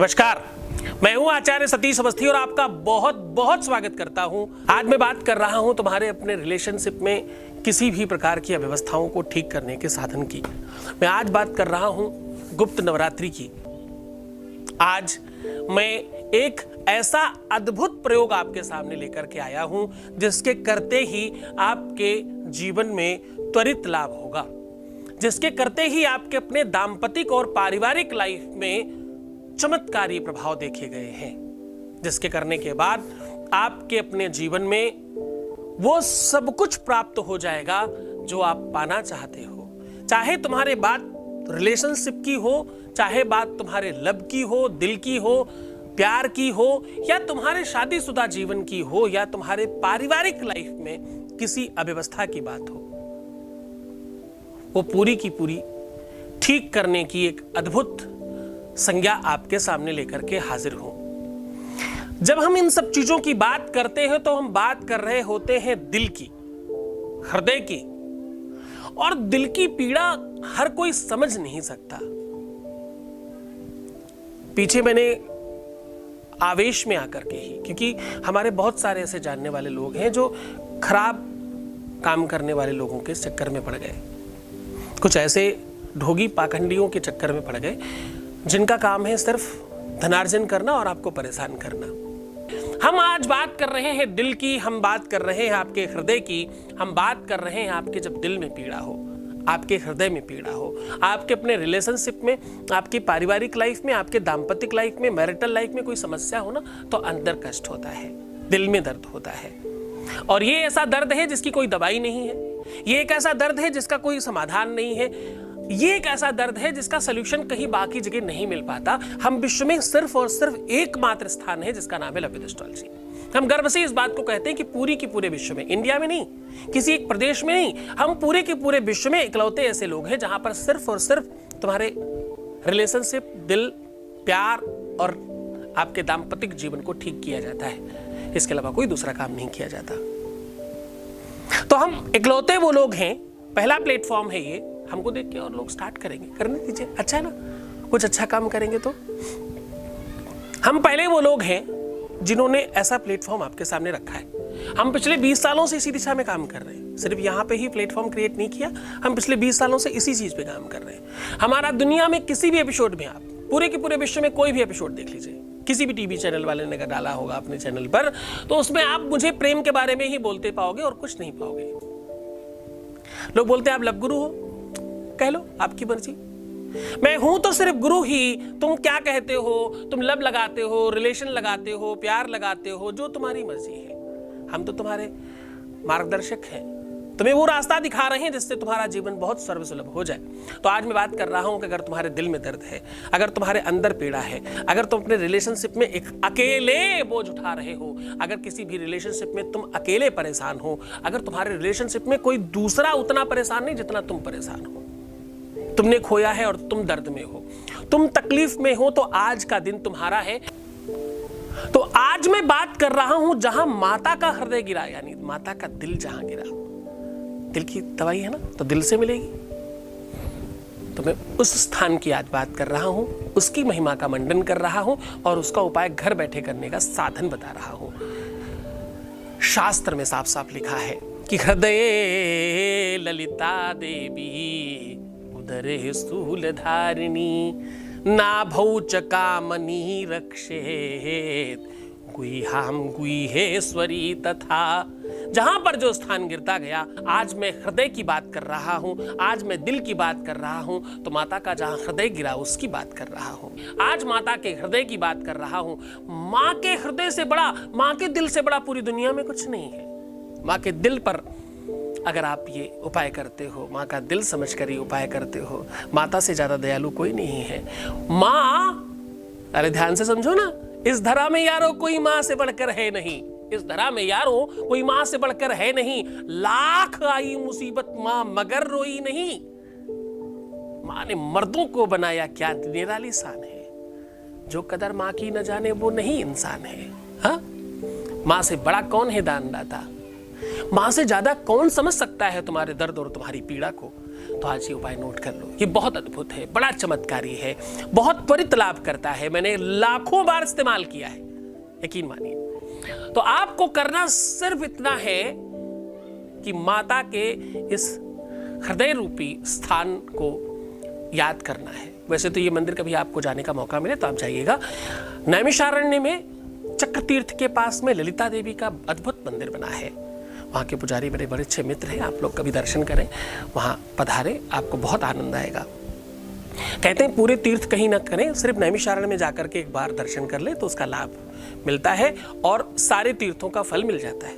नमस्कार, मैं हूं आचार्य सतीश अवस्थी और आपका बहुत बहुत स्वागत करता हूं। आज मैं बात कर रहा हूं तुम्हारे अपने रिलेशनशिप में किसी भी प्रकार की अव्यवस्थाओं को ठीक करने के साधन की। मैं आज बात कर रहा हूं गुप्त नवरात्रि की। आज मैं एक ऐसा अद्भुत प्रयोग आपके सामने लेकर के आया हूं जिसके करते ही आपके जीवन में त्वरित लाभ होगा, जिसके करते ही आपके अपने दाम्पतिक और पारिवारिक लाइफ में चमत्कारी प्रभाव देखे गए हैं, जिसके करने के बाद आपके अपने जीवन में वो सब कुछ प्राप्त हो जाएगा जो आप पाना चाहते हो। चाहे तुम्हारे बात रिलेशनशिप की हो, चाहे बात तुम्हारे लब की हो, दिल की हो, प्यार की हो, या तुम्हारे शादीशुदा जीवन की हो, या तुम्हारे पारिवारिक लाइफ में किसी अव्यवस्था की बात हो, वो पूरी की पूरी ठीक करने की एक अद्भुत संज्ञा आपके सामने लेकर के हाजिर हूं। जब हम इन सब चीजों की बात करते हैं तो हम बात कर रहे होते हैं दिल की, हृदय की, और दिल की पीड़ा हर कोई समझ नहीं सकता। पीछे मैंने आवेश में आकर के ही, क्योंकि हमारे बहुत सारे ऐसे जानने वाले लोग हैं जो खराब काम करने वाले लोगों के चक्कर में पड़ गए, कुछ ऐसे ढोगी पाखंडियों के चक्कर में पड़ गए जिनका काम है सिर्फ धनार्जन करना और आपको परेशान करना। हम आज बात कर रहे हैं दिल की, हम बात कर रहे हैं आपके हृदय की, हम बात कर रहे हैं आपके जब दिल में पीड़ा हो, आपके हृदय में पीड़ा हो, आपके अपने रिलेशनशिप में, आपकी पारिवारिक लाइफ में, आपके दाम्पतिक लाइफ में, मैरिटल लाइफ में कोई समस्या हो ना, तो अंदर कष्ट होता है, दिल में दर्द होता है। और ये ऐसा दर्द है जिसकी कोई दवाई नहीं है, ये एक ऐसा दर्द है जिसका कोई समाधान नहीं है, ये एक ऐसा दर्द है जिसका सलूशन कहीं बाकी जगह नहीं मिल पाता। हम विश्व में सिर्फ और सिर्फ एकमात्र स्थान है जिसका नाम है लव विद एस्ट्रोलॉजी। हम गर्व से इस बात को कहते हैं कि पूरी की पूरे विश्व में, इंडिया में नहीं, किसी एक प्रदेश में नहीं, हम पूरे के पूरे विश्व में इकलौते ऐसे लोग हैं जहां पर सिर्फ और सिर्फ तुम्हारे रिलेशनशिप, दिल, प्यार और आपके दाम्पतिक जीवन को ठीक किया जाता है। इसके अलावा कोई दूसरा काम नहीं किया जाता। तो हम इकलौते वो लोग हैं, पहला प्लेटफॉर्म है ये। हमको देख के और लोग स्टार्ट करेंगे, करने दीजिए, अच्छा है ना, कुछ अच्छा काम करेंगे तो। हम पहले वो लोग हैं जिन्होंने ऐसा प्लेटफॉर्म आपके सामने रखा है। हम पिछले 20 सालों से इसी दिशा में काम कर रहे हैं, सिर्फ यहाँ पे ही प्लेटफॉर्म क्रिएट नहीं किया, हम पिछले 20 सालों से इसी चीज पे काम कर रहे हैं। हमारा दुनिया में किसी भी एपिसोड में, आप पूरे के पूरे विश्व में कोई भी एपिसोड देख लीजिए, किसी भी टीवी चैनल वाले ने डाला होगा अपने चैनल पर, तो उसमें आप मुझे प्रेम के बारे में ही बोलते पाओगे और कुछ नहीं पाओगे। लोग बोलते हैं आप लव गुरु हो, कह लो, आपकी मर्जी। मैं हूं तो सिर्फ गुरु ही, तुम क्या कहते हो, तुम लब लगाते हो, रिलेशन लगाते हो, प्यार लगाते हो, जो तुम्हारी मर्जी है। हम तो तुम्हारे मार्गदर्शक हैं, तुम्हें वो रास्ता दिखा रहे हैं जिससे तुम्हारा जीवन बहुत सर्वसुलभ हो जाए। तो आज मैं बात कर रहा हूं कि अगर तुम्हारे दिल में दर्द है, अगर तुम्हारे अंदर पीड़ा है, अगर तुम अपने रिलेशनशिप में एक अकेले बोझ उठा रहे हो, अगर किसी भी रिलेशनशिप में तुम अकेले परेशान हो, अगर तुम्हारे रिलेशनशिप में कोई दूसरा उतना परेशान नहीं जितना तुम परेशान हो, तुमने खोया है और तुम दर्द में हो, तुम तकलीफ में हो, तो आज का दिन तुम्हारा है। तो आज मैं बात कर रहा हूं जहां माता का हृदय गिरा, यानी माता का दिल जहां गिरा। दिल की दवाई है ना, तो दिल से मिलेगी। तो मैं उस स्थान की आज बात कर रहा हूं, उसकी महिमा का मंडन कर रहा हूं और उसका उपाय घर बैठे करने का साधन बता रहा हूं। शास्त्र में साफ साफ लिखा है कि हृदय ललिता देवी उदरे स्थूल धारिणी नाभौ च कामनी रक्षेत गुह्याम गुह्येश्वरी तथा। जहां पर जो स्थान गिरता गया, आज मैं हृदय की बात कर रहा हूं, आज मैं दिल की बात कर रहा हूं, तो माता का जहां हृदय गिरा उसकी बात कर रहा हूं। आज माता के हृदय की बात कर रहा हूं। मां के हृदय से बड़ा, मां के दिल से बड़ा पूरी दुनिया में कुछ नहीं है। मां के दिल पर अगर आप ये उपाय करते हो, माँ का दिल समझकर ये उपाय करते हो, माता से ज्यादा दयालु कोई नहीं है। माँ, अरे ध्यान से समझो ना, इस धरा में यारो कोई माँ से बढ़कर है नहीं, इस धरा में यारो कोई माँ से बढ़कर है नहीं। लाख आई मुसीबत माँ मगर रोई नहीं। माँ ने मर्दों को बनाया, क्या निराली शान है। जो कदर माँ की न जाने वो नहीं इंसान है। हाँ, माँ से बड़ा कौन है दानदाता, मां से ज्यादा कौन समझ सकता है तुम्हारे दर्द और तुम्हारी पीड़ा को। तो आज ये उपाय नोट कर लो। ये बहुत अद्भुत है, बड़ा चमत्कारी है, बहुत त्वरित लाभ करता है। मैंने लाखों बार इस्तेमाल किया है, यकीन मानिए। तो आपको करना सिर्फ इतना है कि माता के इस हृदय रूपी स्थान को याद करना है। वैसे तो ये मंदिर कभी आपको जाने का मौका मिले तो आप जाइएगा। नैमिषारण्य में चक्र तीर्थ के पास में ललिता देवी का अद्भुत मंदिर बना है। वहाँ के पुजारी मेरे बड़े अच्छे मित्र हैं। आप लोग कभी दर्शन करें, वहाँ पधारें, आपको बहुत आनंद आएगा। कहते हैं पूरे तीर्थ कहीं ना करें, सिर्फ नैमिषारण्य में जाकर के एक बार दर्शन कर ले तो उसका लाभ मिलता है और सारे तीर्थों का फल मिल जाता है।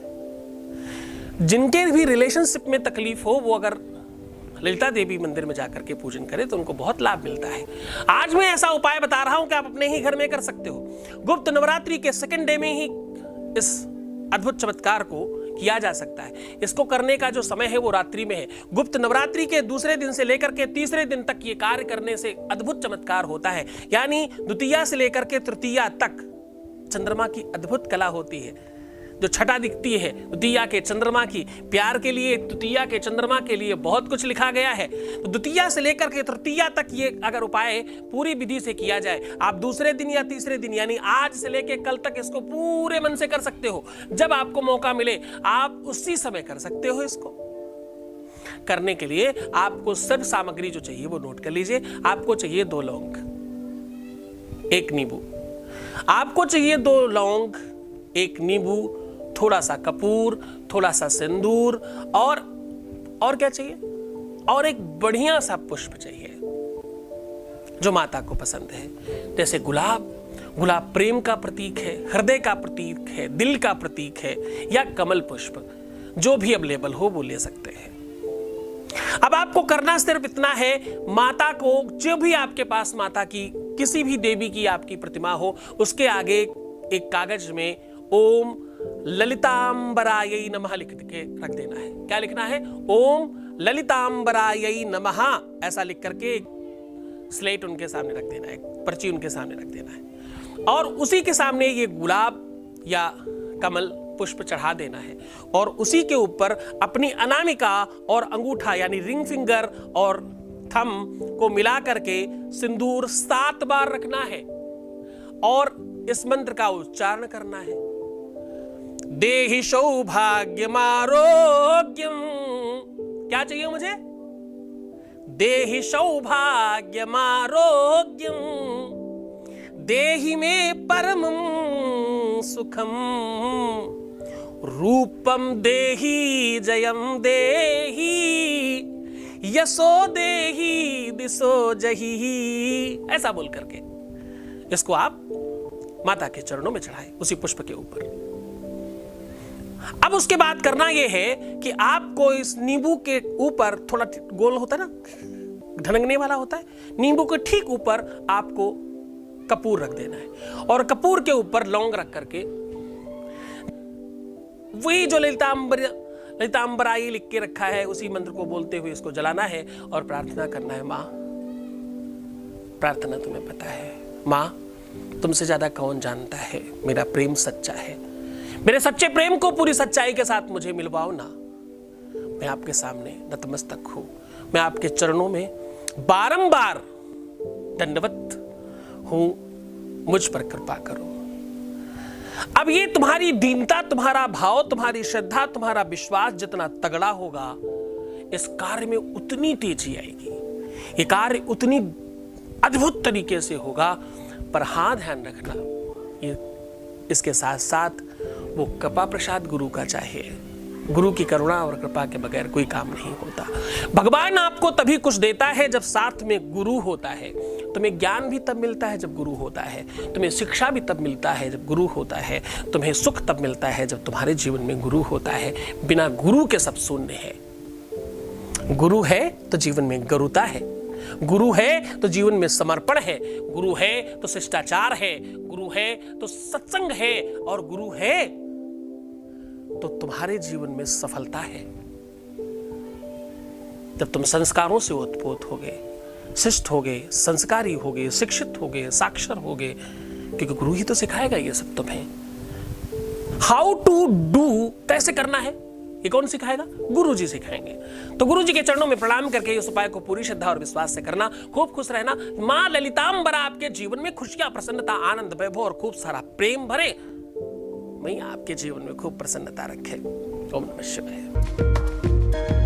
जिनके भी रिलेशनशिप में तकलीफ हो वो अगर ललिता देवी मंदिर में जाकर के पूजन करें तो उनको बहुत लाभ मिलता है। आज मैं ऐसा उपाय बता रहा हूं कि आप अपने ही घर में कर सकते हो। गुप्त नवरात्रि के सेकंड डे में ही इस अद्भुत चमत्कार को किया जा सकता है। इसको करने का जो समय है वो रात्रि में है। गुप्त नवरात्रि के दूसरे दिन से लेकर के तीसरे दिन तक ये कार्य करने से अद्भुत चमत्कार होता है। यानी द्वितीया से लेकर के तृतीया तक चंद्रमा की अद्भुत कला होती है। जो छटा दिखती है द्वितीया के चंद्रमा की, प्यार के लिए तृतीया के चंद्रमा के लिए बहुत कुछ लिखा गया है। तो द्वितीया से लेकर के तृतीया तक ये अगर उपाय पूरी विधि से किया जाए, आप दूसरे दिन या तीसरे दिन यानी आज से लेकर कल तक इसको पूरे मन से कर सकते हो। जब आपको मौका मिले आप उसी समय कर सकते हो। इसको करने के लिए आपको सब सामग्री जो चाहिए वो नोट कर लीजिए। आपको चाहिए 2 लौंग, 1 नींबू। आपको चाहिए 2 लौंग, 1 नींबू, थोड़ा सा कपूर, थोड़ा सा सिंदूर और क्या चाहिए? और एक बढ़िया सा पुष्प चाहिए जो माता को पसंद है। जैसे गुलाब प्रेम का प्रतीक है, हृदय का प्रतीक है, दिल का प्रतीक है, या कमल पुष्प, जो भी अवेलेबल हो वो ले सकते हैं। अब आपको करना सिर्फ इतना है, माता को, जो भी आपके पास माता की किसी भी देवी की आपकी प्रतिमा हो, उसके आगे एक कागज में ओम ललितांबरायै नमः लिख के रख देना है। क्या लिखना है? ओम ललितांबरायै नमः, ऐसा लिख करके स्लेट उनके सामने रख देना है, पर्ची उनके सामने रख देना है और उसी के सामने ये गुलाब या कमल पुष्प चढ़ा देना है और उसी के ऊपर अपनी अनामिका और अंगूठा यानी रिंग फिंगर और थंब को मिला करके सिंदूर 7 बार रखना है और इस मंत्र का उच्चारण करना है। देहि सौभाग्यम आरोग्यम, क्या चाहिए मुझे? देहि सौभाग्यम आरोग्यम, देहि में परमं सुखम, रूपम देहि जयम देहि, यशो देहि दिशो जही। ऐसा बोल करके इसको आप माता के चरणों में चढ़ाएं, उसी पुष्प के ऊपर। अब उसके बाद करना यह है कि आपको इस नींबू के ऊपर, थोड़ा गोल होता है ना, ढनकने वाला होता है, नींबू के ठीक ऊपर आपको कपूर रख देना है और कपूर के ऊपर लौंग रख करके वही जो ललितांबरायै लिख के रखा है उसी मंत्र को बोलते हुए इसको जलाना है और प्रार्थना करना है। माँ, प्रार्थना तुम्हें पता है, माँ तुमसे ज्यादा कौन जानता है मेरा प्रेम सच्चा है, मेरे सच्चे प्रेम को पूरी सच्चाई के साथ मुझे मिलवाओ ना। मैं आपके सामने नतमस्तक हूं, मैं आपके चरणों में बारंबार दंडवत हूं, मुझ पर कृपा करो। अब ये तुम्हारी दीनता, तुम्हारा भाव, तुम्हारी श्रद्धा, तुम्हारा विश्वास जितना तगड़ा होगा, इस कार्य में उतनी तेजी आएगी, ये कार्य उतनी अद्भुत तरीके से होगा। पर हाँ, ध्यान रखना, ये इसके साथ साथ वो कृपा प्रसाद गुरु का चाहिए। गुरु की करुणा और कृपा के बगैर कोई काम नहीं होता। भगवान आपको तभी कुछ देता है जब साथ में गुरु होता है। तुम्हें ज्ञान भी तब मिलता है जब गुरु होता है, तुम्हें शिक्षा भी तब मिलता है जब गुरु होता है, तुम्हें सुख तब मिलता है जब तुम्हारे जीवन में गुरु होता है। बिना गुरु के सब शून्य है। गुरु है तो जीवन में गरुता है, गुरु है तो जीवन में समर्पण है, गुरु है तो शिष्टाचार है, गुरु है तो सत्संग है और गुरु है तो तुम्हारे जीवन में सफलता है। जब तुम संस्कारों से ओतप्रोत होगे, शिष्ट होगे, संस्कारी होगे, शिक्षित होगे, साक्षर होगे, क्योंकि गुरु ही तो सिखाएगा ये सब तुम्हें। हाउ टू डू, कैसे करना है ये कौन सिखाएगा? गुरु जी सिखाएंगे। तो गुरु जी के चरणों में प्रणाम करके इस उपाय को पूरी श्रद्धा और विश्वास से करना। खूब खुश रहना। मां ललितांबरा आपके जीवन में खुशियां, प्रसन्नता, आनंद, वैभव और खूब सारा प्रेम भरे। वहीं आपके जीवन में खूब प्रसन्नता रखे। ओम नमः शिवाय।